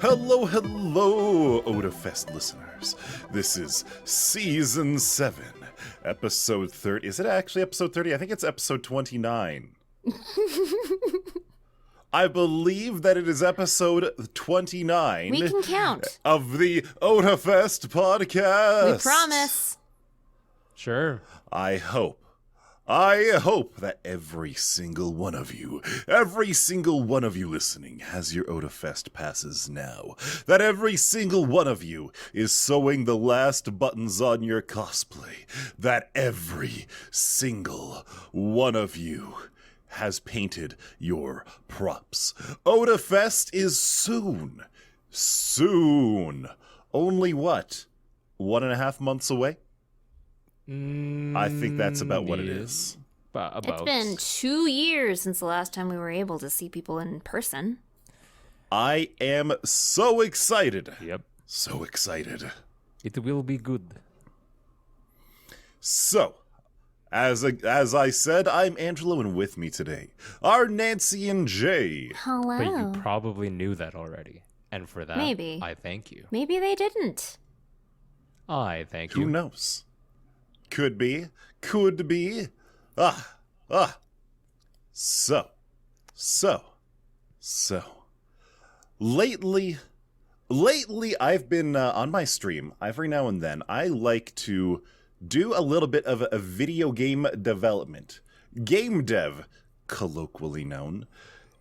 Hello, hello, Otafest listeners. This is Season 7, Episode 30. Is it actually Episode 30? I think it's Episode 29. I believe that it is Episode 29. We can count. Of the Otafest podcast. We promise. Sure. I hope that every single one of you listening has your Otafest passes now. That every single one of you is sewing the last buttons on your cosplay. That every single one of you has painted your props. Otafest is soon. Only what? 1.5 months away? I think that's about what it is. About. It's been 2 years since the last time we were able to see people in person. I am so excited. Yep. So excited. It will be good. So, as I said, I'm Angelo, and with me today are Nancy and Jay. Hello. But you probably knew that already. And for that, Maybe. I thank you. Maybe they didn't. I thank you. Who knows? Could be. So. Lately, I've been on my stream, every now and then, I like to do a little bit of a video game development. Game dev, colloquially known.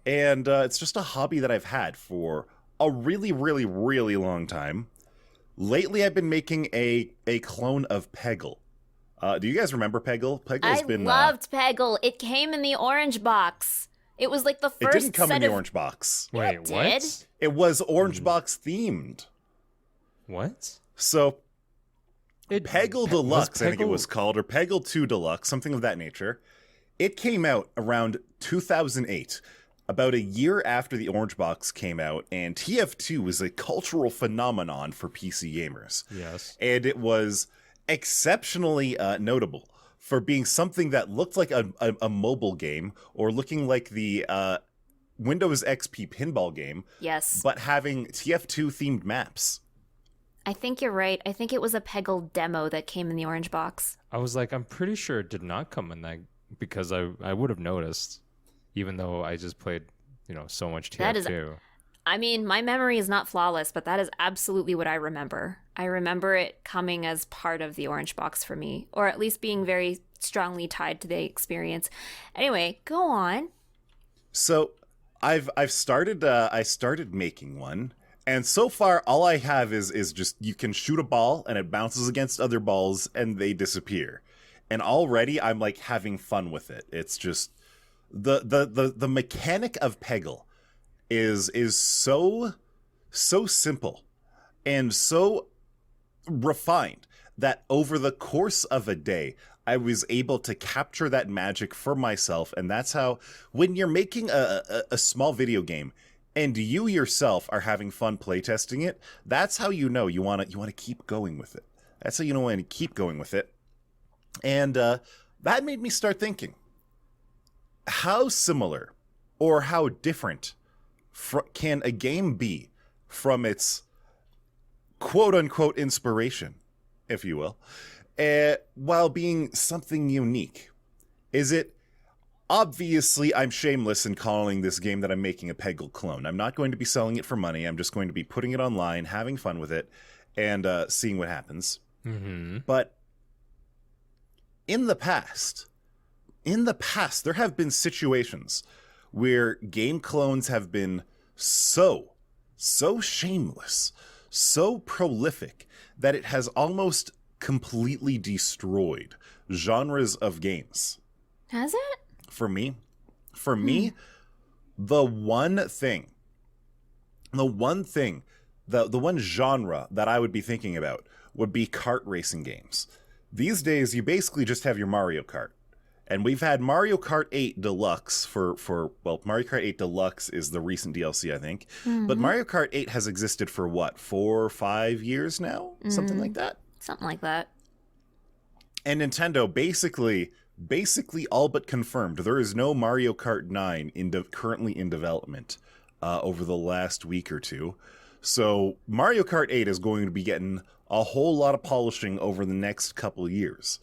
And it's just a hobby that I've had for a really, really, really long time. Lately, I've been making a clone of Peggle. Do you guys remember Peggle? I loved Peggle. It came in the orange box. It was like the first. It didn't come in the orange box. Wait, It what? did. It was orange box themed. What? So Peggle Deluxe, I think it Peggle- was called, or Peggle 2 Deluxe, something of that nature. It came out around 2008, about a year after the orange box came out, and TF2 was a cultural phenomenon for PC gamers. Yes. And it was exceptionally notable for being something that looked like a mobile game, or looking like the Windows XP pinball game, Yes. but having TF2 themed maps. I think you're right. I think it was a Peggle demo that came in the orange box. I was like, I'm pretty sure it did not come in that, because I would have noticed, even though I just played, so much TF2. I mean, my memory is not flawless, but that is absolutely what I remember. I remember it coming as part of the orange box for me, or at least being very strongly tied to the experience. Anyway, go on. So I've started I started making one, and so far all I have is just you can shoot a ball and it bounces against other balls and they disappear. And already I'm like having fun with it. It's just the mechanic of Peggle is so simple and so refined that over the course of a day I was able to capture that magic for myself. And that's how, when you're making a small video game and you yourself are having fun playtesting it, that's how you know you want to keep going with it. That's how you know when to keep going with it. And that made me start thinking, how similar or how different can a game be from its quote-unquote inspiration, if you will, while being something unique? Is it... Obviously, I'm shameless in calling this game that I'm making a Peggle clone. I'm not going to be selling it for money. I'm just going to be putting it online, having fun with it, and seeing what happens. Mm-hmm. But in the past, there have been situations where game clones have been so shameless, so prolific, that it has almost completely destroyed genres of games. Has it? For me, the one genre that I would be thinking about would be kart racing games. These days, you basically just have your Mario Kart. And we've had Mario Kart 8 Deluxe for Mario Kart 8 Deluxe is the recent DLC, I think. Mm-hmm. But Mario Kart 8 has existed for what, 4 or 5 years now? Something like that? Something like that. And Nintendo basically all but confirmed there is no Mario Kart 9 currently in development over the last week or two. So Mario Kart 8 is going to be getting a whole lot of polishing over the next couple of years.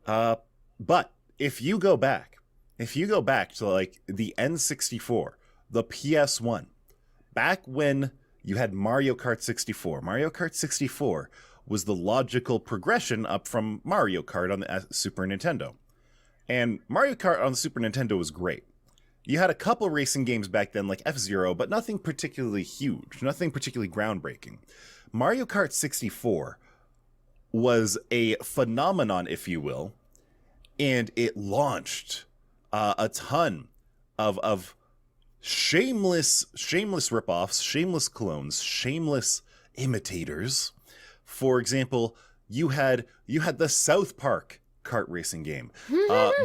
But if you go back to like the N64, the PS1, back when you had Mario Kart 64, Mario Kart 64 was the logical progression up from Mario Kart on the Super Nintendo. And Mario Kart on the Super Nintendo was great. You had a couple racing games back then like F-Zero, but nothing particularly huge, nothing particularly groundbreaking. Mario Kart 64 was a phenomenon, if you will, and it launched a ton of shameless ripoffs, shameless clones, shameless imitators. For example, you had the South Park kart racing game.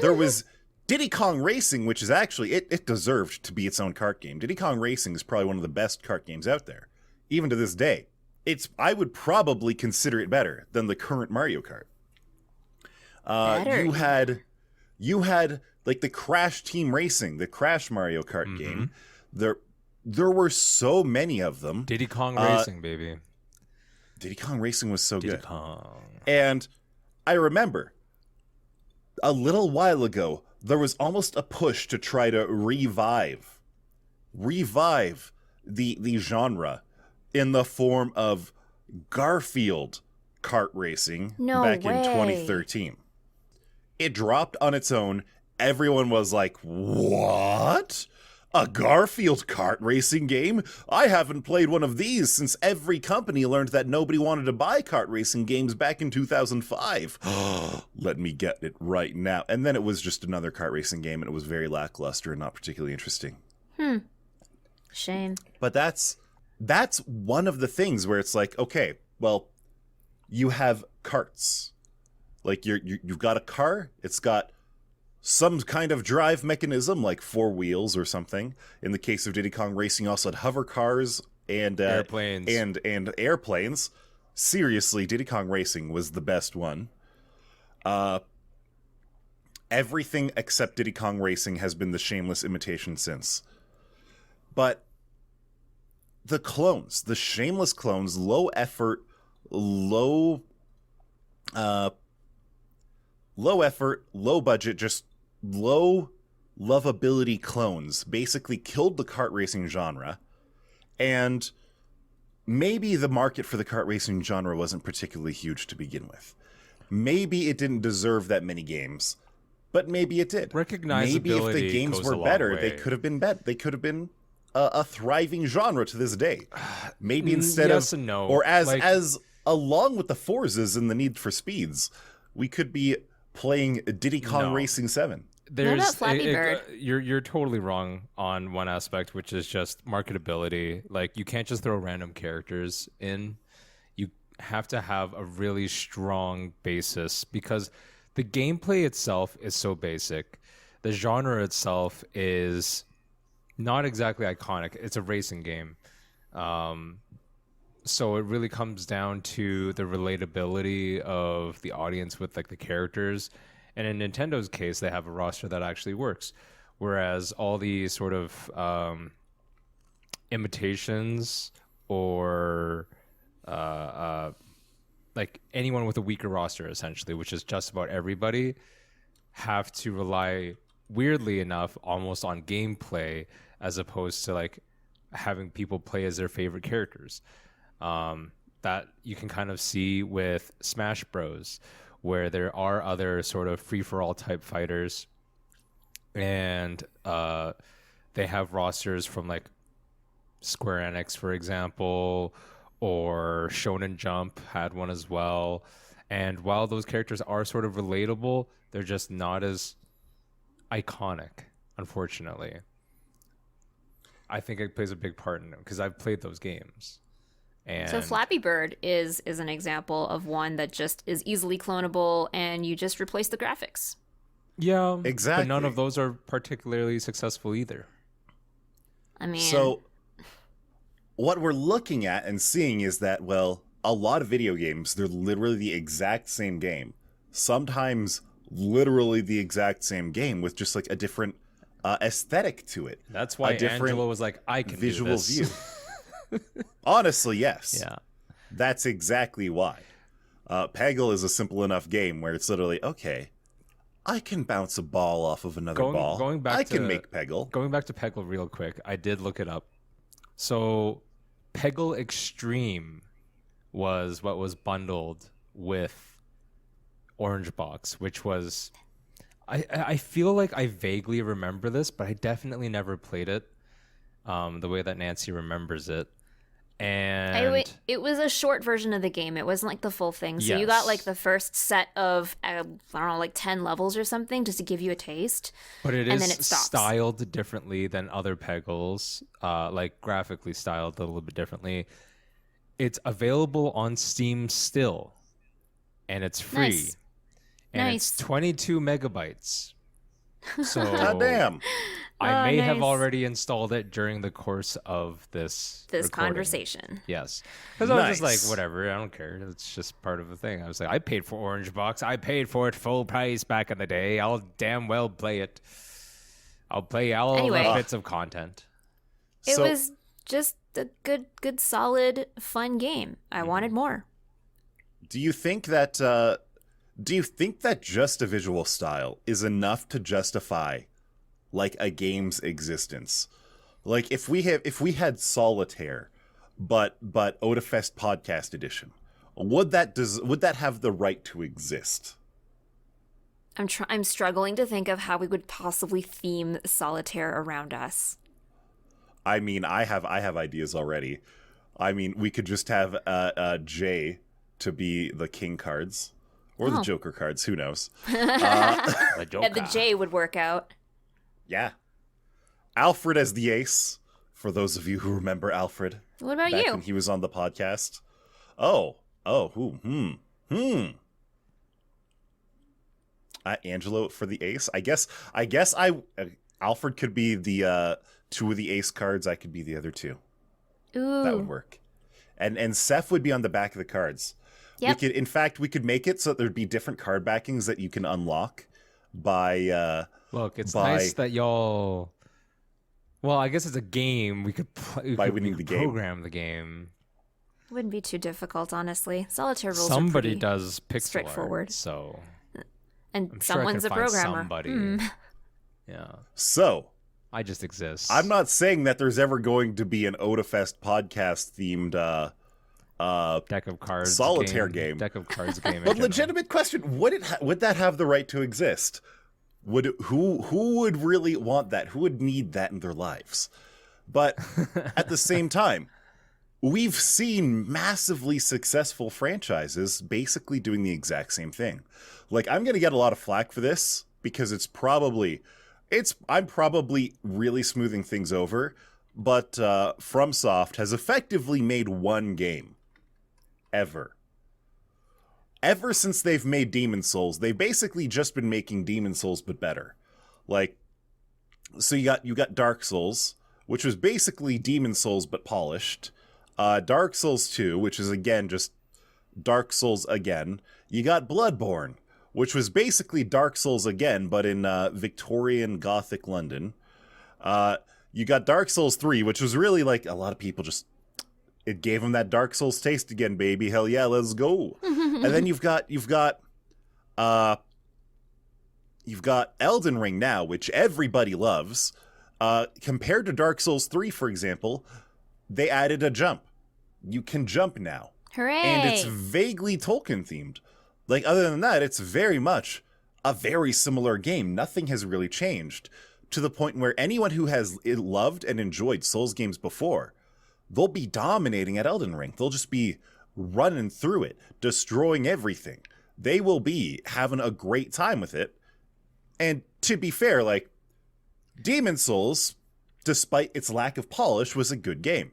There was Diddy Kong Racing, which is actually it deserved to be its own kart game. Diddy Kong Racing is probably one of the best kart games out there, even to this day. I would probably consider it better than the current Mario Kart. You had like the Crash Team Racing, the Crash Mario Kart game. There were so many of them. Diddy Kong Racing, baby. Diddy Kong Racing was so Diddy good. Kong. And I remember a little while ago, there was almost a push to try to revive the genre in the form of Garfield kart racing back in 2013. It dropped on its own. Everyone was like, what? A Garfield kart racing game? I haven't played one of these since every company learned that nobody wanted to buy kart racing games back in 2005. Let me get it right now. And then it was just another kart racing game, and it was very lackluster and not particularly interesting. Shame. But that's one of the things where it's like, okay, well, you have karts. Like you've got a car, it's got some kind of drive mechanism, like 4 wheels or something. In the case of Diddy Kong Racing, you also had hover cars and airplanes. And airplanes. Seriously, Diddy Kong Racing was the best one. Everything except Diddy Kong Racing has been the shameless imitation since. But the clones, the shameless clones, low effort, low budget, just low lovability clones basically killed the kart racing genre. And maybe the market for the kart racing genre wasn't particularly huge to begin with. Maybe it didn't deserve that many games, but maybe it did. Recognizability maybe if the games goes were a long better, way. they could have been They could have been a thriving genre to this day. Maybe instead yes of and no. or as Like- as along with the Forzas and the Need for Speeds, we could be playing Diddy Kong No. Racing 7. about Flappy Bird? You're totally wrong on one aspect, which is just marketability. Like, you can't just throw random characters in. You have to have a really strong basis because the gameplay itself is so basic. The genre itself is not exactly iconic. It's a racing game. So it really comes down to the relatability of the audience with like the characters. And in Nintendo's case, they have a roster that actually works. Whereas all the sort of imitations or like anyone with a weaker roster, essentially, which is just about everybody, have to rely, weirdly enough, almost on gameplay as opposed to like having people play as their favorite characters. That you can kind of see with Smash Bros, where there are other sort of free-for-all type fighters, and they have rosters from like Square Enix, for example, or Shonen Jump had one as well. And while those characters are sort of relatable, they're just not as iconic, unfortunately. I think it plays a big part in it because I've played those games. And So Flappy Bird is an example of one that just is easily clonable, and you just replace the graphics. yeah, Exactly. But none of those are particularly successful either. I mean, So what we're looking at and seeing is that, well, a lot of video games, they're literally the exact same game. Sometimes literally the exact same game with just like a different aesthetic to it. That's why A different Angelo was like, I can visual do this. view. Honestly, yes. Yeah. That's exactly why. Peggle is a simple enough game where it's literally, okay, I can bounce a ball off of another ball. Going back I to can make Peggle. Going back to Peggle real quick, I did look it up. So Peggle Extreme was what was bundled with Orange Box, which was I feel like I vaguely remember this, but I definitely never played it the way that Nancy remembers it. And it was a short version of the game. It wasn't like the full thing. So you got like the first set of, I don't know, like 10 levels or something just to give you a taste. But it and is then it stops. styled differently than other Peggles, like graphically styled a little bit differently. It's available on Steam still, and it's free. Nice. And it's 22 megabytes. So God damn. I may have nice. already installed it during the course of this recording. Conversation. Yes. Because I was just Nice. like, whatever, I don't care. It's just part of the thing. I was like, I paid for Orange Box. I paid for it full price back in the day. I'll damn well play it. I'll play all Anyway. the bits of content. It So- was just a good, solid, fun game. I wanted more. Do you think that just a visual style is enough to justify like a game's existence? Like if we had Solitaire, but Otafest Podcast Edition, would that have the right to exist? I'm struggling to think of how we would possibly theme Solitaire around us. I mean, I have ideas already. I mean, we could just have Jay to be the king cards. Or the Joker cards, who knows? The Joker. Yeah, the J would work out. Yeah. Alfred as the ace, for those of you who remember Alfred. What about back you? when he was on the podcast. Angelo for the ace. I guess Alfred could be the two of the ace cards. I could be the other two. Ooh. That would work. And Seth would be on the back of the cards. Yep. We could make it so that there'd be different card backings that you can unlock by Look, it's by- nice that y'all. Well, I guess it's a game. We could play By winning the game. program the game. Wouldn't be too difficult, honestly. Solitaire rules Somebody are pretty does pixel straightforward. art, so and I'm sure I someone's can a find programmer. somebody. Yeah, So I just exist. I'm not saying that there's ever going to be an Otafest podcast themed deck of cards Solitaire game. Deck of cards game. in but general. legitimate question, would that have the right to exist? Who would really want that? Who would need that in their lives? But at the same time, we've seen massively successful franchises basically doing the exact same thing. Like, I'm going to get a lot of flack for this because I'm probably really smoothing things over, but FromSoft has effectively made one game ever since they've made Demon Souls. They've basically just been making Demon Souls but better. Like, so you got Dark Souls, which was basically Demon Souls but polished. Dark Souls 2, which is again just Dark Souls again. You got Bloodborne, which was basically Dark Souls again but in Victorian Gothic London. You got Dark Souls 3, which was really like a lot of people just, it gave them that Dark Souls taste again, baby. Hell yeah, let's go. And then you've got Elden Ring now, which everybody loves. Compared to Dark Souls 3, for example, they added a jump. You can jump now. Hooray! And it's vaguely Tolkien themed. Like, other than that, it's very much a very similar game. Nothing has really changed, to the point where anyone who has loved and enjoyed Souls games before, they'll be dominating at Elden Ring. They'll just be running through it, destroying everything. They will be having a great time with it. And to be fair, like, Demon Souls, despite its lack of polish, was a good game.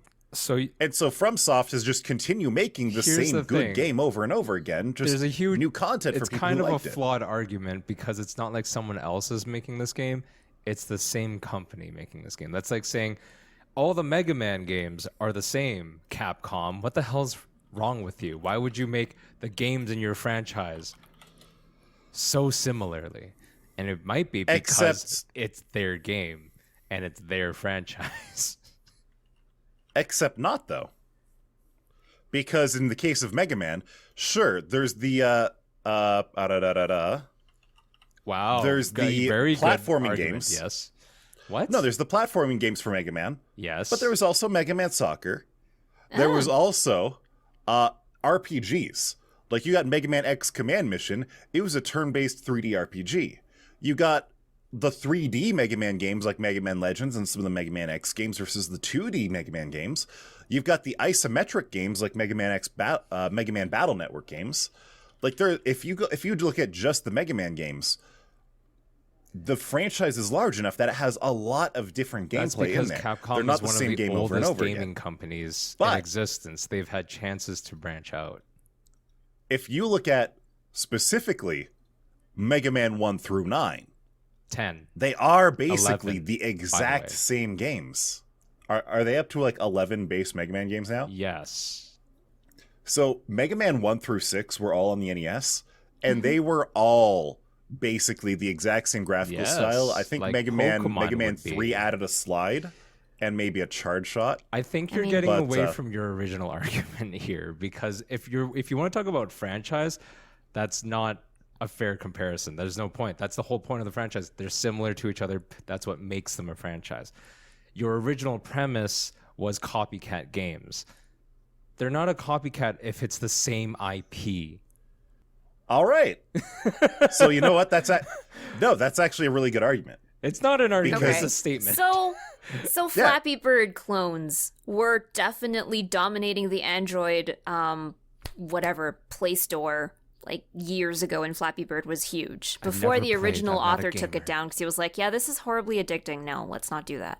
And so FromSoft has just continue making the Here's same the good thing. game over and over again. Just There's a huge new content for It's people kind who of a liked it. flawed argument because it's not like someone else is making this game. It's the same company making this game. That's like saying all the Mega Man games are the same, Capcom. What the hell's wrong with you? Why would you make the games in your franchise so similarly? And it might be because Except- it's their game and it's their franchise. Except not, though. Because in the case of Mega Man, sure, there's the Wow. there's the very platforming good argument, games. Yes. What? No, there's the platforming games for Mega Man. Yes. But there was also Mega Man Soccer. There was also RPGs. Like, you got Mega Man X Command Mission. It was a turn-based 3D RPG. You got the 3D Mega Man games like Mega Man Legends and some of the Mega Man X games versus the 2D Mega Man games. You've got the isometric games like Mega Man X, Mega Man Battle Network games. Like, if you look at just the Mega Man games, the franchise is large enough that it has a lot of different gameplay in there. Capcom They're not is the one same of the game over and oldest over gaming again. companies But- in existence. They've had chances to branch out. If you look at specifically Mega Man 1 through 9, 10. they are basically 11, the exact way. same games. Are they up to like 11 base Mega Man games now? Yes. So Mega Man 1 through 6 were all on the NES, and they were all basically the exact same graphical Yes, style. I think like Mega Man Pokemon would 3 be. added a slide and maybe a charge shot. I think you're mean- getting But, away from your original argument here, because if you want to talk about franchise, that's not a fair comparison. There's no point. That's the whole point of the franchise. They're similar to each other. That's what makes them a franchise. Your original premise was copycat games. They're not a copycat if it's the same IP. All right. So you know what? That's actually a really good argument. It's not an argument, Because- it's a statement. So Flappy Bird clones were definitely dominating the Android Play Store like years ago, when Flappy Bird was huge. Before never the played, original I'm not a author took it gamer. down because he was like, "Yeah, this is horribly addicting. No, let's not do that."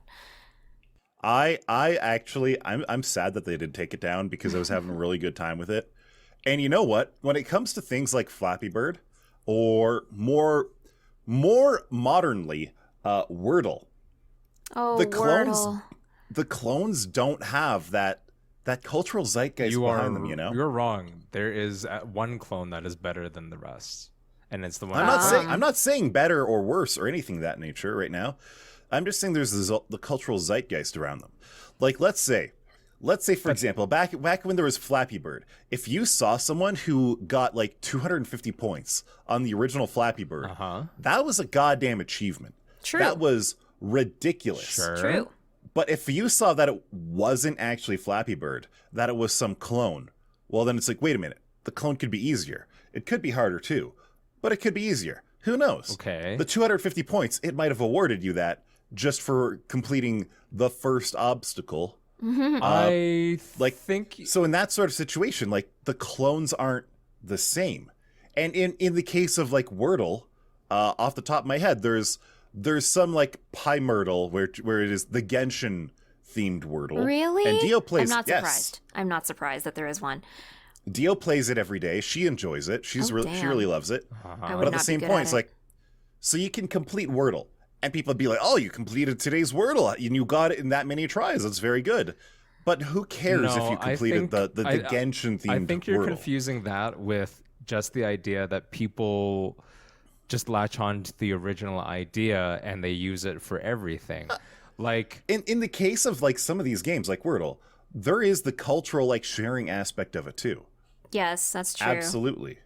I'm sad that they did take it down because I was having a really good time with it. And you know what? When it comes to things like Flappy Bird, or more modernly, Wordle, Oh, The clones- Wordle. the clones don't have that cultural zeitgeist behind them, you know? You're wrong. There is one clone that is better than the rest, and it's the one. I'm not saying better or worse or anything of that nature right now. I'm just saying there's the cultural zeitgeist around them. Like, let's say for example, back when there was Flappy Bird, if you saw someone who got like 250 points on the original Flappy Bird, that was a goddamn achievement. True. That was ridiculous. Sure. True. But if you saw that it wasn't actually Flappy Bird, that it was some clone, well, then it's like, wait a minute. The clone could be easier. It could be harder too, but it could be easier. Who knows? Okay. The 250 points, it might have awarded you that just for completing the first obstacle. I like- think So in that sort of situation, like, the clones aren't the same. And in the case of like Wordle, off the top of my head, there's some like Pie Myrtle where it is the Genshin themed Wordle. Really? And Dio plays. I'm not yes. surprised. I'm not surprised that there is one. Dio plays it every day. She enjoys it. She damn. really loves it. I would But at not the same be good point, at it's it. like, so you can complete Wordle, and people would be like, "Oh, you completed today's Wordle, and you got it in that many tries. That's very good." But who cares if you completed the Genshin themed I think you're Wordle? confusing that with just the idea that people just latch on to the original idea and they use it for everything. Like, In the case of like some of these games, like Wordle, there is the cultural like sharing aspect of it too. Yes, that's true. Absolutely.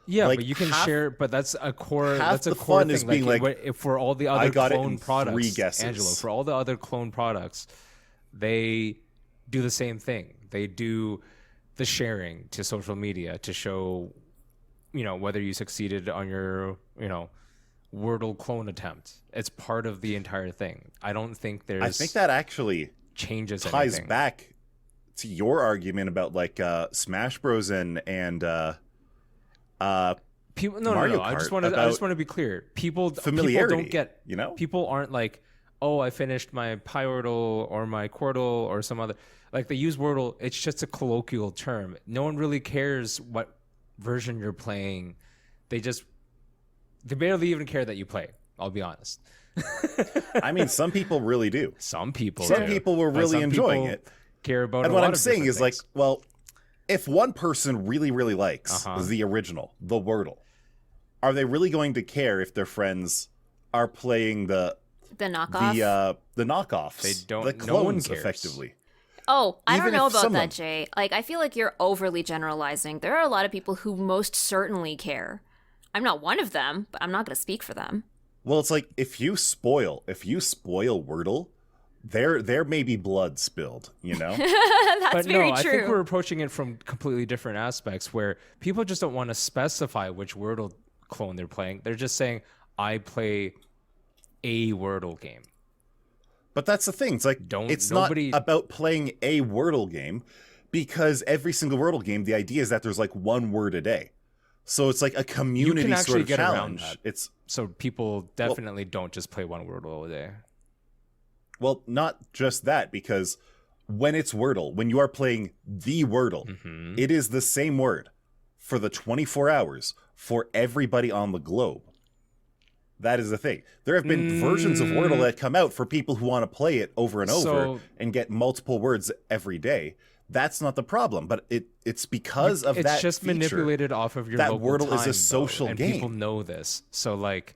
yeah, like, but you can half- share. But that's a core. half That's a the core fun thing. is being like, if for all the I other got it clone in products, 3 guesses. Angelo, for all the other clone products, they do the same thing. They do the sharing to social media to show, whether you succeeded on your, Wordle clone attempt. It's part of the entire thing. I don't think there's. I think that actually changes ties anything. back to your argument about like Smash Bros and People, Mario no. I just Kart want to. I about just want to be clear. People familiarity, don't get. you know? People aren't like, oh, I finished my Pyordle or my Quordle or some other. Like, they use Wordle. It's just a colloquial term. No one really cares what version you're playing. They barely even care that you play. I'll be honest. I mean, some people really do. Some people. Some do. people were But really some enjoying people it. Care about. And a what lot I'm of saying different is like, things. well, if one person really, really likes the original, the Wordle, are they really going to care if their friends are playing the The knockoff. the knockoffs? They don't- The no one clones, cares. effectively. Oh, I don't Even know if about someone- that, Jay. Like, I feel like you're overly generalizing. There are a lot of people who most certainly care. I'm not one of them, but I'm not going to speak for them. Well, it's like if you spoil Wordle, there may be blood spilled, you know? That's But very no, I true. think we're approaching it from completely different aspects where people just don't want to specify which Wordle clone they're playing. They're just saying, I play a Wordle game. But that's the thing. It's like it's nobody- not about playing a Wordle game, because every single Wordle game, the idea is that there's like one word a day. So it's like a community actually sort of get around challenge. that. It's So people definitely don't just play one Wordle a day. well, not just that, because when it's Wordle, when you are playing the Wordle, Mm-hmm. it is the same word for the 24 hours for everybody on the globe. That is the thing. There have been versions of Wordle that come out for people who want to play it over and over So- and get multiple words every day. That's not the problem, but it's because of It's that just feature. manipulated off of your that local Wordle is a time, social and game. people know this. So like,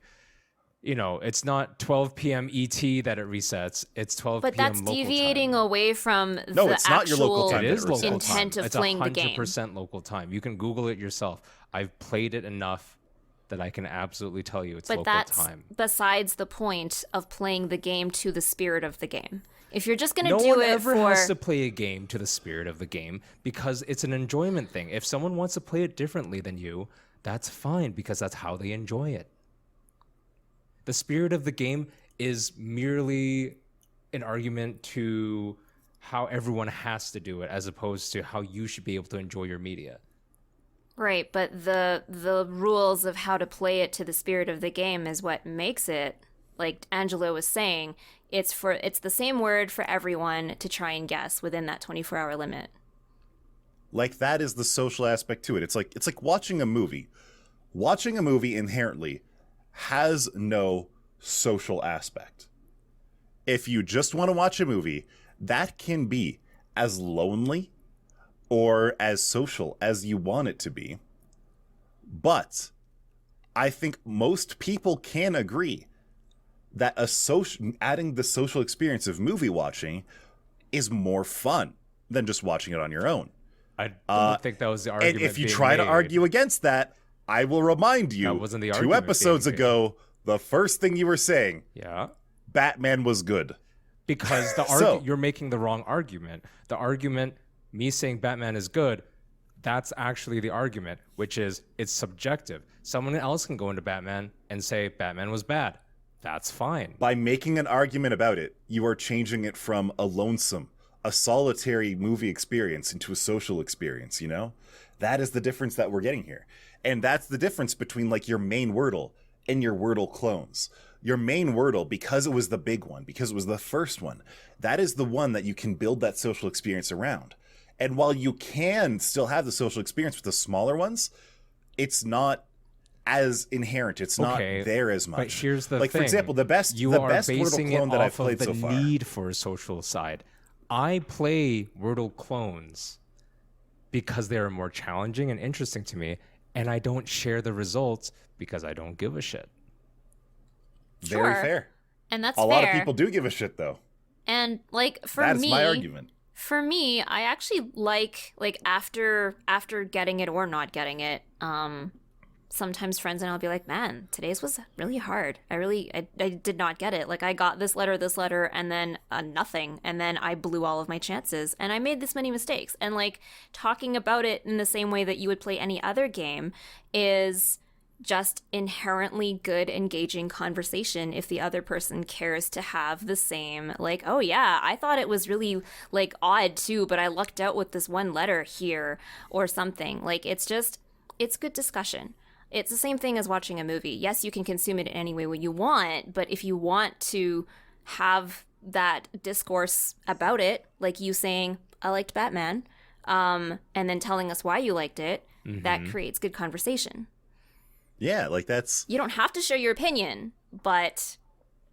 it's not 12 p.m. ET that it resets. It's 12 But p.m. that's local deviating time. away from No, the it's not your local actual time It is local intent time. of It's playing the game. 100% local time. You can Google it yourself. I've played it enough that I can absolutely tell you it's But local that's time. besides the point of playing the game to the spirit of the game. If you're just going to No do one it ever for has to play a game to the spirit of the game because it's an enjoyment thing. If someone wants to play it differently than you, that's fine because that's how they enjoy it. The spirit of the game is merely an argument to how everyone has to do it as opposed to how you should be able to enjoy your media. right, but the rules of how to play it to the spirit of the game is what makes it, like Angelo was saying, it's the same word for everyone to try and guess within that 24-hour limit. Like that is the social aspect to it. It's like watching a movie. Watching a movie inherently has no social aspect. If you just want to watch a movie, that can be as lonely or as social as you want it to be. But I think most people can agree that adding the social experience of movie watching is more fun than just watching it on your own. I don't think that was the argument. And if you being try to made. argue against that, I will remind you, That wasn't the 2 argument episodes being made. ago, the first thing you were saying, Yeah. Batman was good. Because you're making the wrong argument. The argument, me saying Batman is good, that's actually the argument, which is it's subjective. Someone else can go into Batman and say Batman was bad. That's fine. By making an argument about it, you are changing it from a solitary movie experience into a social experience, you know? That is the difference that we're getting here. And that's the difference between like your main Wordle and your Wordle clones. Your main Wordle, because it was the big one, because it was the first one, that is the one that you can build that social experience around. And while you can still have the social experience with the smaller ones, it's not as inherent. It's not there as much. But here's the like, thing. for example, the best Wordle basing clone it that I've off played of so the far. need for a social side. I play Wordle clones because they're more challenging and interesting to me, and I don't share the results because I don't give a shit. Very Sure. fair. And that's A fair. lot of people do give a shit, though. And like for That is me, my argument. For me, I actually like after getting it or not getting it, sometimes friends and I'll be like, man, today's was really hard. I did not get it. Like I got this letter, and then nothing. And then I blew all of my chances and I made this many mistakes. And like talking about it in the same way that you would play any other game is just inherently good, engaging conversation if the other person cares to have the same, like, oh yeah, I thought it was really like odd too, but I lucked out with this one letter here or something. Like it's good discussion. It's the same thing as watching a movie. Yes, you can consume it in any way you want, but if you want to have that discourse about it, like you saying, I liked Batman, and then telling us why you liked it, that creates good conversation. Yeah, like that's... You don't have to share your opinion, but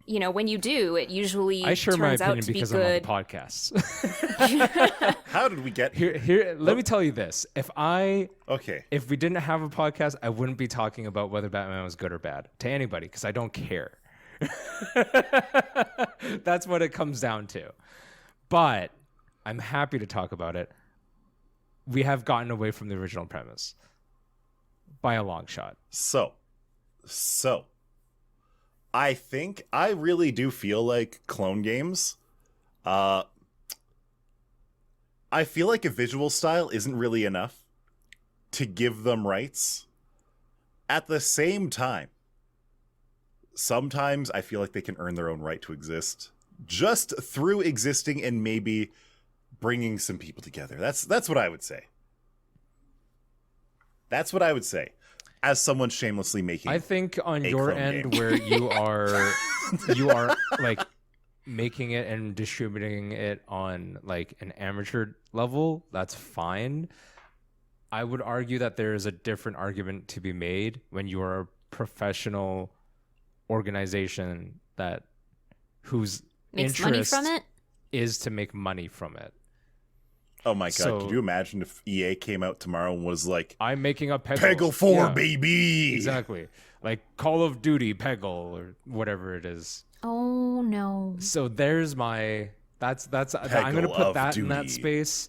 you know, when you do, it usually I share my turns out opinion to be because I'm on good. the podcast. How did we get here? Here, let me tell you this. Okay. If we didn't have a podcast, I wouldn't be talking about whether Batman was good or bad to anybody because I don't care. That's what it comes down to. But I'm happy to talk about it. We have gotten away from the original premise by a long shot. So, I really do feel like clone games, I feel like a visual style isn't really enough to give them rights. At the same time, sometimes I feel like they can earn their own right to exist just through existing and maybe bringing some people together. That's what I would say. That's what I would say. As someone shamelessly making, I think on a your clone end game. where you are like making it and distributing it on like an amateur level, that's fine. I would argue that there is a different argument to be made when you are a professional organization that whose Makes money interest from it? is to make money from it. Oh my god, So- could you imagine if EA came out tomorrow and was like, I'm making a Peggle. Peggle 4, Yeah, baby! exactly. Like Call of Duty Peggle or whatever it is. Oh no. So there's my I'm going to Peggle put of that in that Duty. space.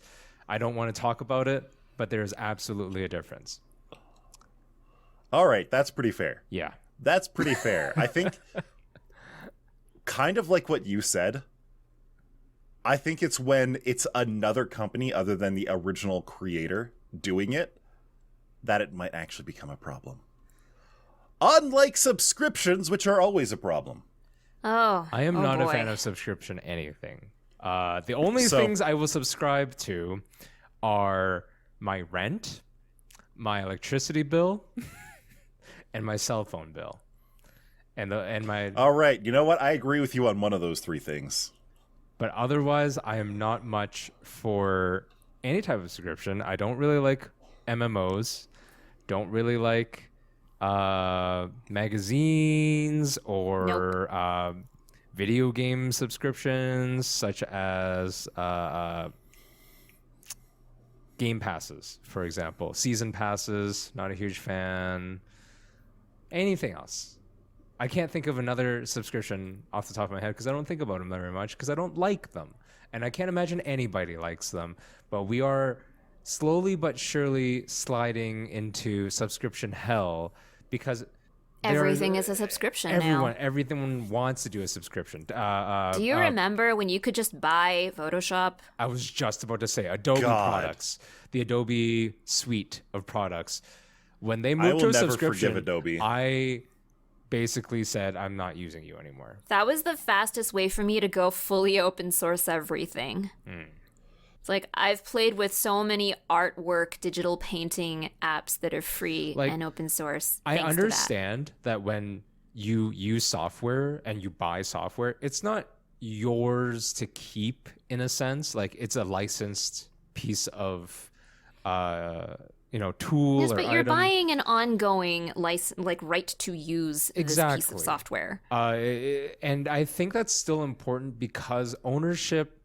I don't want to talk about it, but there's absolutely a difference. All right, that's pretty fair. Yeah. That's pretty fair. I think, kind of like what you said, I think it's when it's another company other than the original creator doing it that it might actually become a problem. Unlike subscriptions, which are always a problem. Oh. I am oh not boy. a fan of subscription anything. The only So- things I will subscribe to are my rent, my electricity bill, and my cell phone bill. And my All right, you know what? I agree with you on one of those three things. But otherwise, I am not much for any type of subscription. I don't really like MMOs. Don't really like magazines or video game subscriptions, such as game passes, for example. Season passes, not a huge fan. Anything else? I can't think of another subscription off the top of my head because I don't think about them very much because I don't like them. And I can't imagine anybody likes them. But we are slowly but surely sliding into subscription hell because Everything is a subscription now. everyone wants to do a subscription. Do you remember when you could just buy Photoshop? I was just about to say Adobe God. products, the Adobe suite of products. When they I moved will to a never subscription, forgive Adobe. I basically said, I'm not using you anymore. That was the fastest way for me to go fully open source everything. It's like I've played with so many artwork, digital painting apps that are free Like, and open source. I thanks to that. understand that when you use software and you buy software, it's not yours to keep in a sense. Like it's a licensed piece of tool Yes, or but you're item. buying an ongoing license, like right to use this piece Exactly. of software. And I think that's still important because ownership,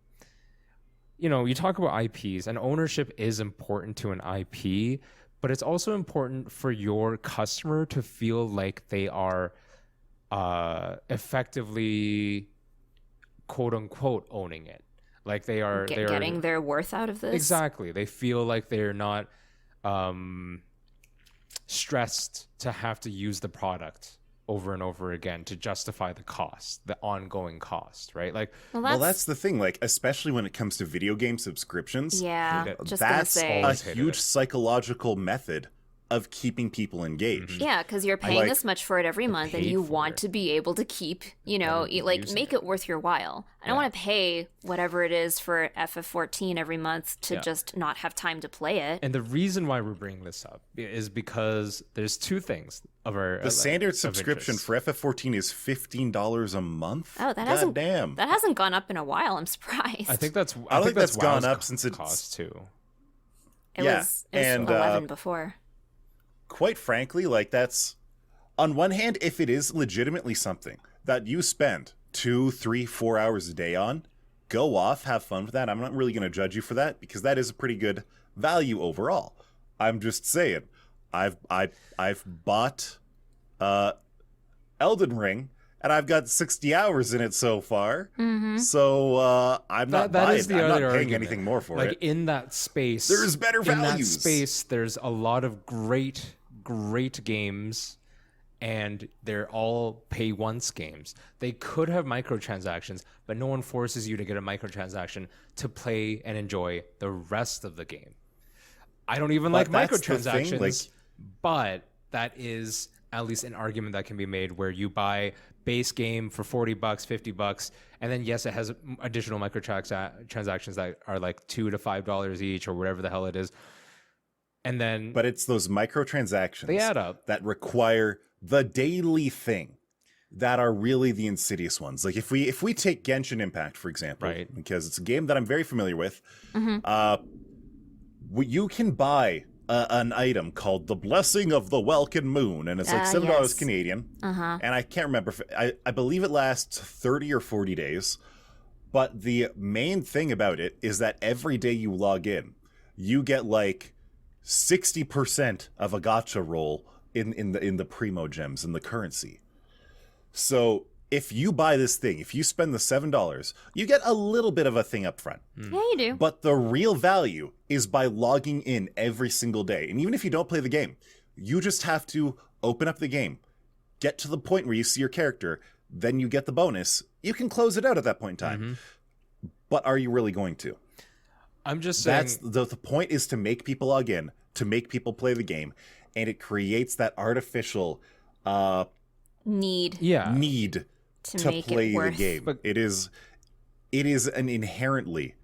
you talk about IPs and ownership is important to an IP, but it's also important for your customer to feel like they are effectively, quote unquote, owning it. Like they're Getting their worth out of this. Exactly. They feel like they're not stressed to have to use the product over and over again to justify the cost, the ongoing cost, right? Like Well, that's the thing. Like, especially when it comes to video game subscriptions, yeah. Hate it. Just gonna that's say. a Always hated huge it. psychological method of keeping people engaged. Yeah, because you're paying Like, this much for it every month, and paid you for want it. to be able to keep, using make it worth your while. I don't want to pay whatever it is for FF14 every month to Yeah. just not have time to play it. And the reason why we're bringing this up is because there's two things of our The standard of subscription interest. for FF14 is $15 a month. Oh, that hasn't damn. that hasn't gone up in a while. I'm surprised. I think that's I don't think that's gone WoW's up since it's- cost too. it yeah, was and, 11 before. Quite frankly, like that's on one hand, if it is legitimately something that you spend 2, 3, 4 hours a day on, go off, have fun with that. I'm not really going to judge you for that because that is a pretty good value overall. I'm just saying, I've bought Elden Ring and I've got 60 hours in it so far. Mm-hmm. So I'm not that buying. is the I'm other not paying argument. anything more for like it. in that space, There's better values. In that space, there's a lot of great games, and they're all pay once games. They could have microtransactions, but no one forces you to get a microtransaction to play and enjoy the rest of the game. I don't even like that's the microtransactions, thing, but that is at least an argument that can be made where you buy base game for $40, $50, and then yes, it has additional microtransactions that are like $2 to $5 each or whatever the hell it is. And then But it's those microtransactions they add up that require the daily thing that are really the insidious ones. Like if we take Genshin Impact, for example, Right. because it's a game that I'm very familiar with, you can buy an item called the Blessing of the Welkin Moon, and it's like $7 yes. Canadian. And I can't remember. I believe it lasts 30 or 40 days. But the main thing about it is that every day you log in, you get like 60% of a gacha roll in the primo gems, in the currency. So if you buy this thing, if you spend the $7, you get a little bit of a thing up front. Yeah, you do. But the real value is by logging in every single day. And even if you don't play the game, you just have to open up the game, get to the point where you see your character, then you get the bonus. You can close it out at that point in time. But are you really going to? I'm just saying That's the point, is to make people log in, to make people play the game, and it creates that artificial Need need to to make play it the worth. game. But- It is an inherently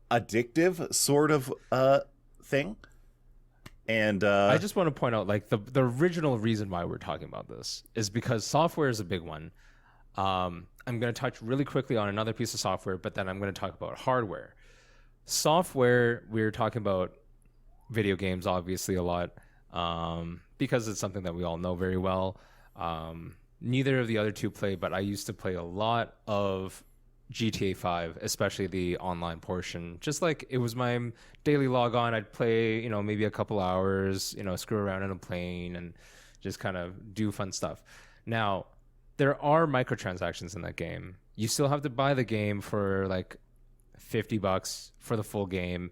addictive sort of thing. And I just want to point out, like, the original reason why we're talking about this is because software is a big one. I'm going to touch really quickly on another piece of software, but then I'm going to talk about hardware. Software, we're talking about video games, obviously, a lot, because it's something that we all know very well. Neither of the other two play, but I used to play a lot of GTA 5, especially the online portion. Just like it was my daily log on, I'd play, maybe a couple hours, screw around in a plane and just kind of do fun stuff. Now, there are microtransactions in that game. You still have to buy the game for like $50 for the full game.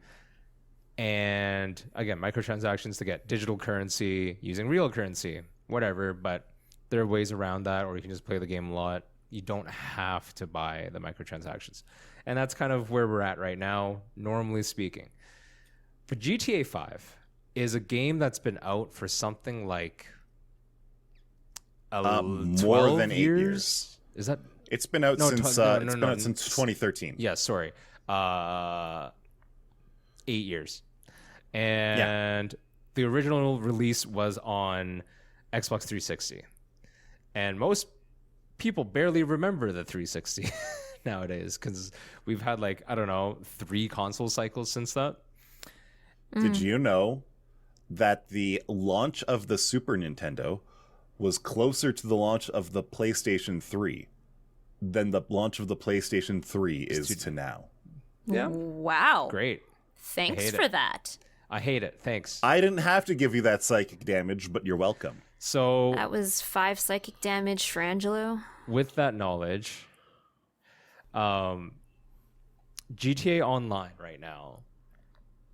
And again, microtransactions to get digital currency using real currency, whatever. But there are ways around that, or you can just play the game a lot. You don't have to buy the microtransactions. And that's kind of where we're at right now, normally speaking. But GTA 5 is a game that's been out for something like more than 8 years. Is that? It's been out since no, it's been out since 2013. Yeah, sorry. 8 years. And the original release was on Xbox 360. And most people barely remember the 360 nowadays because we've had 3 console cycles since that. Did you know that the launch of the Super Nintendo was closer to the launch of the PlayStation 3 than the launch of the PlayStation 3 is to now? Yeah. Wow. Great. Thanks for that. I hate it. Thanks. I didn't have to give you that psychic damage, but you're welcome. So That was 5 psychic damage for Angelo. with that knowledge, GTA Online right now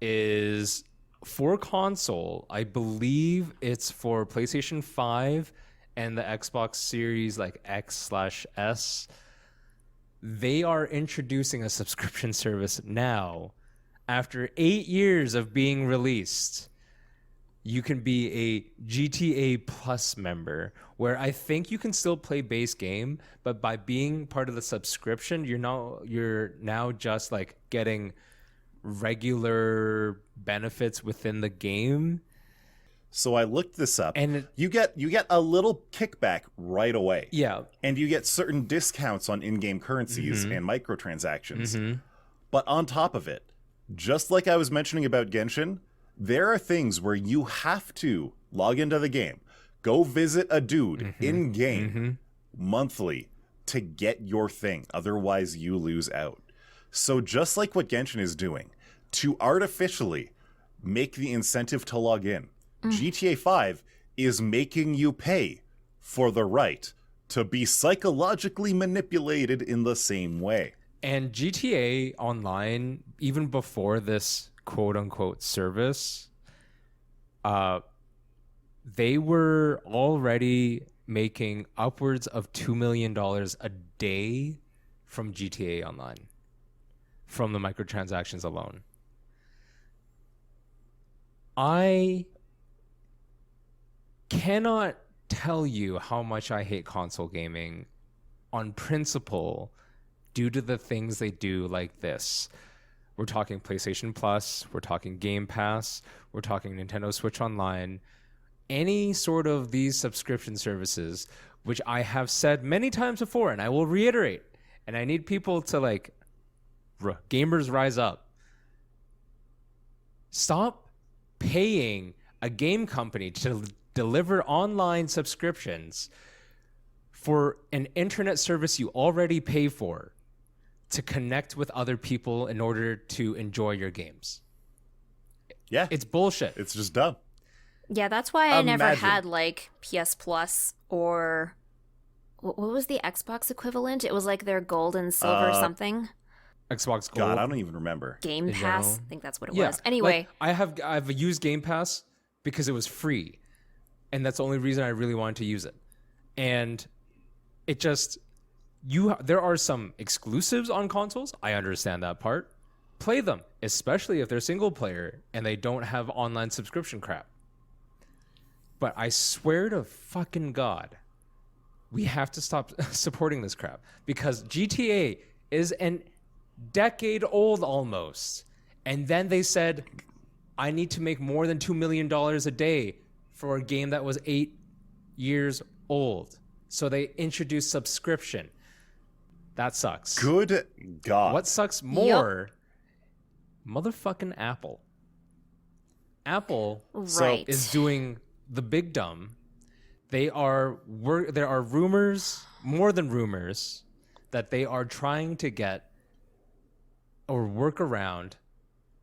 is for console. I believe it's for PlayStation 5 and the Xbox Series X/S. They are introducing a subscription service now. After 8 years of being released, you can be a GTA Plus member, where I think you can still play base game, but by being part of the subscription, you're now just getting regular benefits within the game. So I looked this up, And you get a little kickback right away. yeah, And you get certain discounts on in-game currencies and microtransactions. But on top of it, just like I was mentioning about Genshin, there are things where you have to log into the game, go visit a dude in-game monthly to get your thing. Otherwise, you lose out. So just like what Genshin is doing, to artificially make the incentive to log in, GTA 5 is making you pay for the right to be psychologically manipulated in the same way. And GTA Online, even before this quote unquote service, they were already making upwards of $2 million a day from GTA Online, from the microtransactions alone. I cannot tell you how much I hate console gaming on principle due to the things they do like this. We're talking PlayStation Plus, we're talking Game Pass, we're talking Nintendo Switch Online, any sort of these subscription services, which I have said many times before, and I will reiterate, and I need people to like, gamers rise up. Stop paying a game company to deliver online subscriptions for an internet service you already pay for to connect with other people in order to enjoy your games. Yeah. It's bullshit. It's just dumb. Yeah, that's why I never Imagine. had like PS Plus or what was the Xbox equivalent? It was like their gold and silver something. Xbox Gold. God, I don't even remember. Game in Pass. general. I think that's what it Yeah, was. Anyway, like, I've used Game Pass because it was free, and that's the only reason I really wanted to use it. And it just there are some exclusives on consoles. I understand that part. Play them, especially if they're single player and they don't have online subscription crap. But I swear to fucking God, we have to stop supporting this crap because GTA is an decade old almost. And then they said, I need to make more than $2 million a day for a game that was 8 years old. So they introduced subscription. That sucks. Good God. What sucks more? Motherfucking Apple. Apple right. is doing the big dumb. There are rumors, more than rumors, that they are trying to get or work around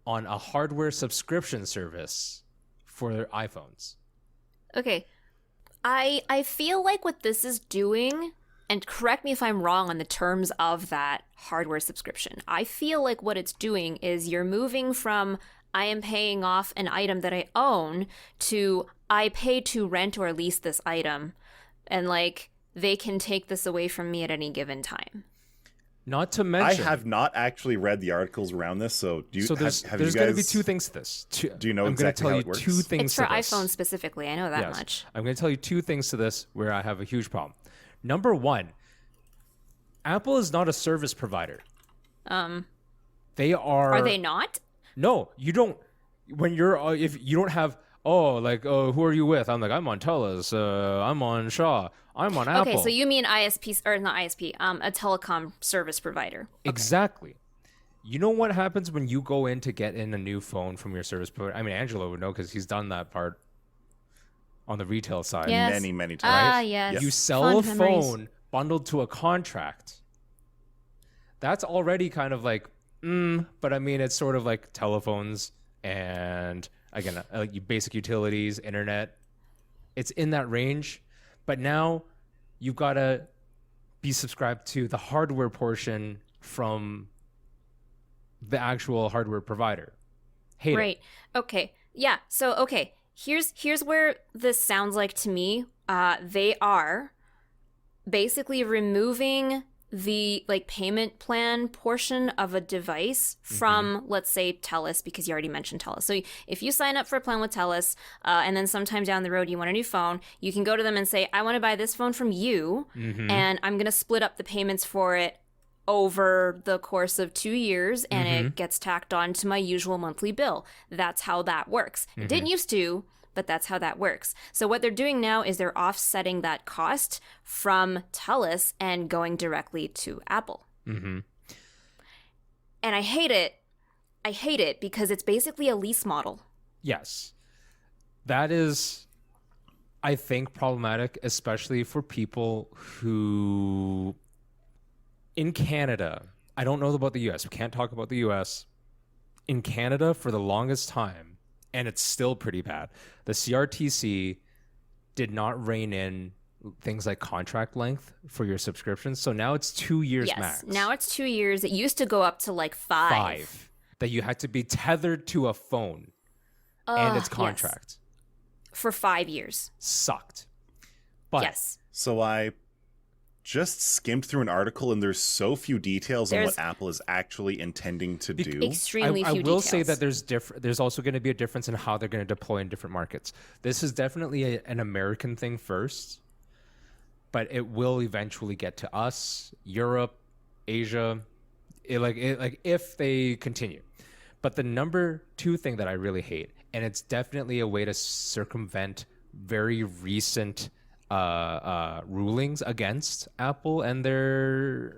on a hardware subscription service for their iPhones. Okay. I feel like what this is doing, and correct me if I'm wrong on the terms of that hardware subscription. I feel like what it's doing is you're moving from I am paying off an item that I own to I pay to rent or lease this item, and like they can take this away from me at any given time. Not to I mention, have not actually read the articles around this, so do you? so there's have there's you going to guys, be two things to this. Do you know I'm exactly going how to it tell you works? two things. It's for to this. iPhone specifically. I know that Yes. much. I'm going to tell you two things to this where I have a huge problem. Number one, Apple is not a service provider. They are. Are they not? No, you don't. When you're, if you don't have, who are you with? I'm like, I'm on Telus, I'm on Shaw, I'm on Apple. Okay, so you mean ISP or not ISP? A telecom service provider. Exactly. You know what happens when you go in to get in a new phone from your service provider? I mean, Angelo would know because he's done that part on the retail side. Yes. Many times. Ah, yes. You sell a Fond memories. phone bundled to a contract. That's already kind of like, but I mean, it's sort of like telephones and, again, like basic utilities, internet. It's in that range. But now you've got to be subscribed to the hardware portion from the actual hardware provider. Hate Right. Okay. Yeah. So okay. Here's where this sounds like to me. They are basically removing the like payment plan portion of a device from, let's say, TELUS, because you already mentioned TELUS. So if you sign up for a plan with TELUS, and then sometime down the road you want a new phone, you can go to them and say, I want to buy this phone from you, and I'm going to split up the payments for it over the course of 2 years, and it gets tacked on to my usual monthly bill. That's how that works. It didn't used to, but that's how that works. So what they're doing now is they're offsetting that cost from TELUS and going directly to Apple. And I hate it. I hate it because it's basically a lease model. Yes. That is, I think, problematic, especially for people who, in Canada, I don't know about the US. We can't talk about the US. In Canada, for the longest time, and it's still pretty bad, the CRTC did not rein in things like contract length for your subscriptions. So now it's 2 years Yes. max. Now it's 2 years. It used to go up to like 5. That you had to be tethered to a phone and its Yes. contract. For 5 years. Sucked. But Yes. So I just skimmed through an article, and there's so few details on There's- what Apple is actually intending to do. Extremely I few will details. say that there's also going to be a difference in how they're going to deploy in different markets. This is definitely an American thing first, but it will eventually get to us, Europe, Asia, if they continue. But the number 2 thing that I really hate, and it's definitely a way to circumvent very recent rulings against Apple and their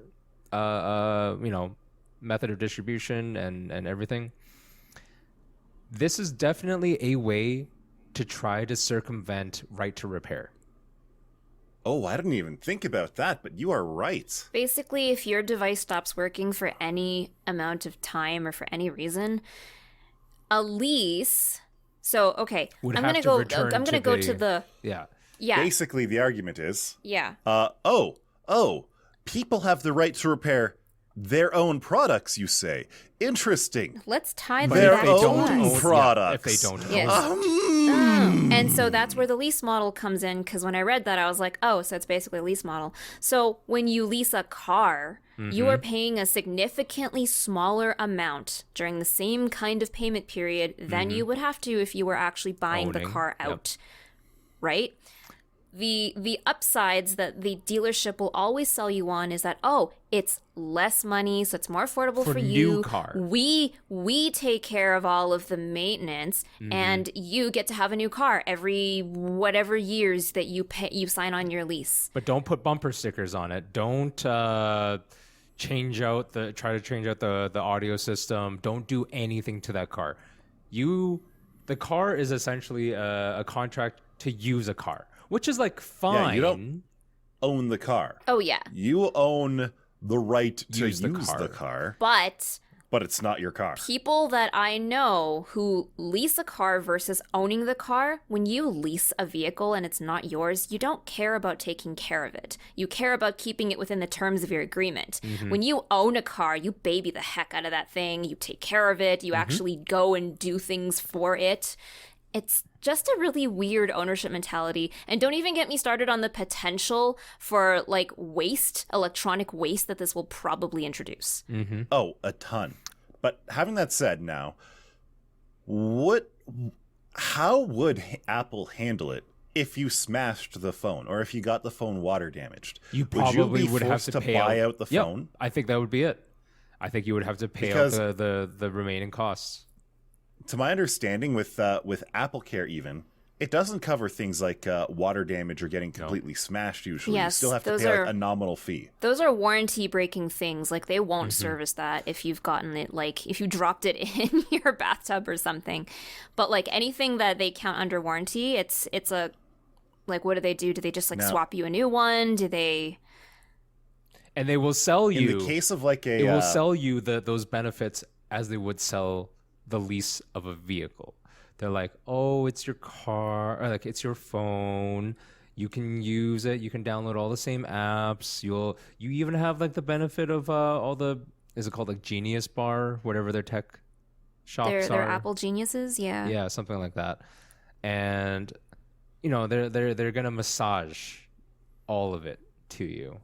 method of distribution and everything. This is definitely a way to try to circumvent right to repair. Oh, I didn't even think about that, but you are right. Basically, if your device stops working for any amount of time or for any reason, a lease. So, okay, Would I'm have gonna to go. return I'm gonna to go the- to the. Yeah. Yeah, Basically, the argument is, yeah. people have the right to repair their own products, you say. Interesting. Let's tie But them Their back if they to don't us. own own, products. if they don't Yes. own it. And so that's where the lease model comes in, because when I read that, I was like, oh, so it's basically a lease model. So when you lease a car, you are paying a significantly smaller amount during the same kind of payment period than you would have to if you were actually buying the Owning, car yep. out, right? The upsides that the dealership will always sell you on is that, oh, it's less money, so it's more affordable For for new you. car. We take care of all of the maintenance, and you get to have a new car every whatever years that you sign on your lease. But don't put bumper stickers on it. Don't try to change out the audio system. Don't do anything to that car. The car is essentially a contract to use a car, which is like fine. Yeah, you don't own the car. Oh yeah, You own the right to use the the car. car, but but it's not your car. people that I know who lease a car versus owning the car, when you lease a vehicle and it's not yours, you don't care about taking care of it. You care about keeping it within the terms of your agreement. When you own a car, you baby the heck out of that thing. You take care of it. You actually go and do things for it. It's just a really weird ownership mentality. And don't even get me started on the potential for like electronic waste that this will probably introduce. Oh, a ton. But having that said now, how would Apple handle it if you smashed the phone or if you got the phone water damaged? You probably would have forced to pay buy out the Yep, phone? I think that would be it. I think you would have to pay Because- out the remaining costs. To my understanding, with Apple Care even, it doesn't cover things like water damage or getting completely smashed usually. Yes, you still have to those pay are- like, a nominal fee. Those are warranty breaking things. Like they won't service that if you've gotten it, like if you dropped it in your bathtub or something. But like anything that they count under warranty, it's a like, what do they do? Do they just like Now- swap you a new one? Do they? And they will sell you. In the case of like a They will sell you those benefits as they would sell the lease of a vehicle. They're like, oh, it's your car, or like it's your phone. You can use it. You can download all the same apps. You even have like the benefit of all the, is it called like Genius Bar, whatever their tech shops They're are. Apple geniuses, yeah. Yeah, something like that. And they're gonna massage all of it to you.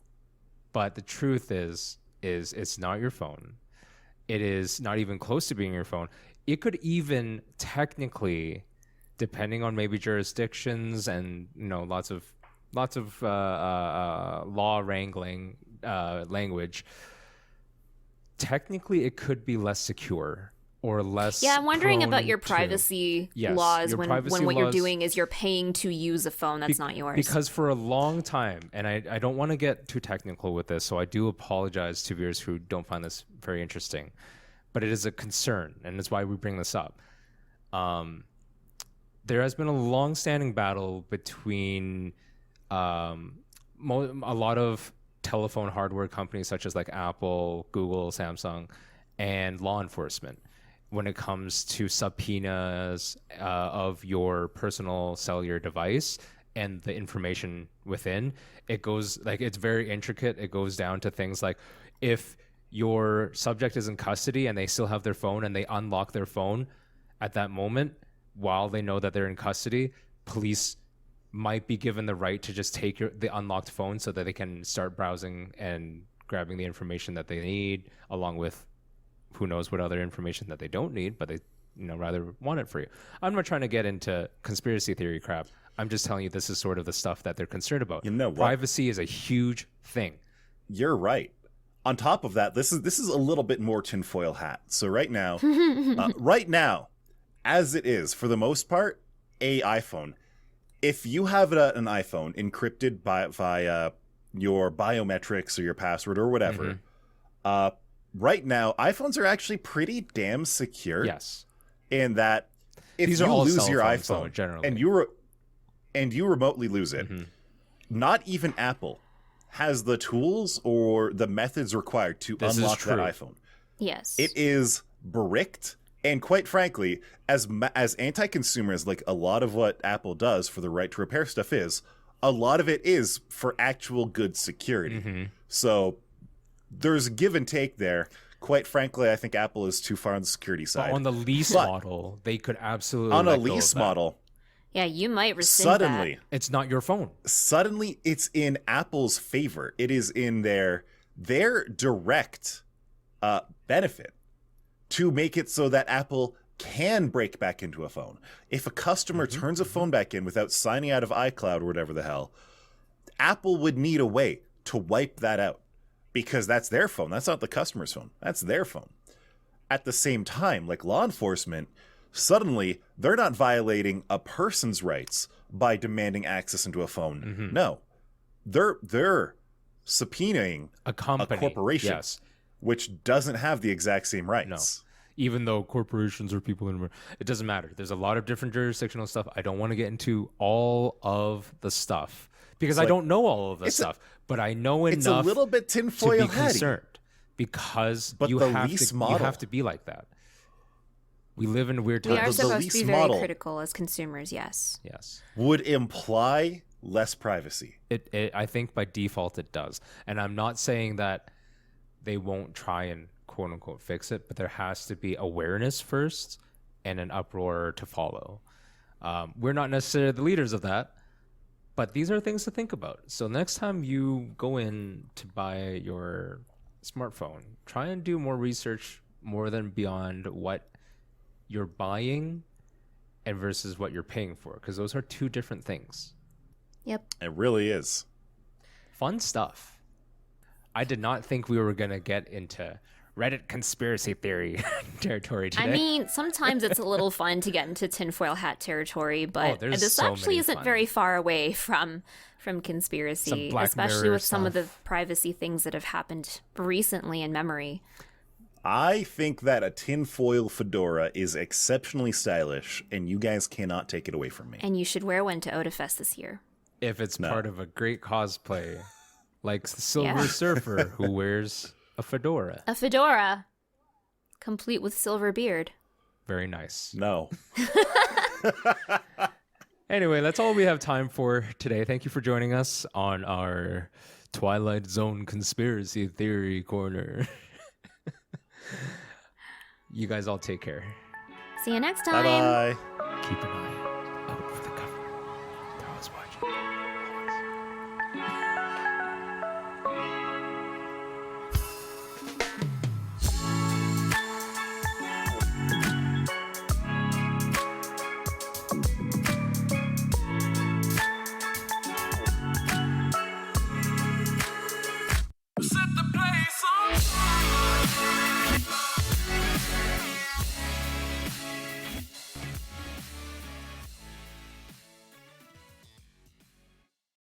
But the truth is it's not your phone. It is not even close to being your phone. It could even technically, depending on maybe jurisdictions and lots of law wrangling language, technically it could be less secure or less. Yeah, I'm wondering about prone your to- privacy Yes, laws your when privacy what you're laws- doing is you're paying to use a phone that's not yours. Because for a long time, and I don't want to get too technical with this, so I do apologize to viewers who don't find this very interesting, but it is a concern, and that's why we bring this up. There has been a long-standing battle between a lot of telephone hardware companies such as like Apple, Google, Samsung, and law enforcement when it comes to subpoenas of your personal cellular device and the information within, it goes like, it's very intricate. It goes down to things like if your subject is in custody and they still have their phone and they unlock their phone at that moment while they know that they're in custody, police might be given the right to just take the unlocked phone so that they can start browsing and grabbing the information that they need, along with who knows what other information that they don't need, but they rather want it for you. I'm not trying to get into conspiracy theory crap. I'm just telling you this is sort of the stuff that they're concerned about. You know what? Privacy is a huge thing. You're right. On top of that, this is a little bit more tinfoil hat. So right now, as it is, for the most part, a iPhone. If you have an iPhone encrypted via your biometrics or your password or whatever, right now, iPhones are actually pretty damn secure. Yes. In that, if These you are all lose your cell phones, though, iPhone generally. and you remotely lose it, not even Apple has the tools or the methods required to unlock that iPhone. Yes. It is bricked, and quite frankly, as anti-consumer as like a lot of what Apple does for the right to repair stuff is, a lot of it is for actual good security. So there's give and take there. Quite frankly, I think Apple is too far on the security side. But on the lease model, they could absolutely on a let go lease of that. model. Yeah, you might rescind Suddenly, that. It's not your phone. Suddenly, it's in Apple's favor. It is in their direct benefit to make it so that Apple can break back into a phone. If a customer turns a phone back in without signing out of iCloud or whatever the hell, Apple would need a way to wipe that out because that's their phone. That's not the customer's phone. That's their phone. At the same time, like law enforcement, suddenly they're not violating a person's rights by demanding access into a phone. No, they're subpoenaing A company. a corporation, Yes. which doesn't have the exact same rights. Even though corporations or people in it doesn't matter. There's a lot of different jurisdictional stuff. I don't want to get into all of the stuff because I don't know all of the stuff, but I know enough It's a little bit to tinfoil be hatty. concerned because But you the have lease to model- you have to be like that. We live in a weird We time. are the supposed to lease be very model- critical as consumers, yes. Yes. Would imply less privacy. It I think by default it does. And I'm not saying that they won't try and quote unquote fix it, but there has to be awareness first and an uproar to follow. We're not necessarily the leaders of that, but these are things to think about. So next time you go in to buy your smartphone, try and do more research more than beyond what you're buying and versus what you're paying for, because those are two different things. Yep. It really is. Fun stuff. I did not think we were going to get into Reddit conspiracy theory territory today. I mean, sometimes it's a little fun to get into tinfoil hat territory, but there's this so actually many isn't fun. very far away from conspiracy, Some Black especially Mirror with some of the stuff. privacy things that have happened recently in memory. I think that a tinfoil fedora is exceptionally stylish, and you guys cannot take it away from me. And you should wear one to Otafest this year. If it's part of a great cosplay, like Silver Yeah. Surfer who wears a fedora. A fedora, complete with silver beard. Very nice. No. Anyway, that's all we have time for today. Thank you for joining us on our Twilight Zone conspiracy theory corner. You guys all take care. See you next time. Bye-bye. Keep an eye out.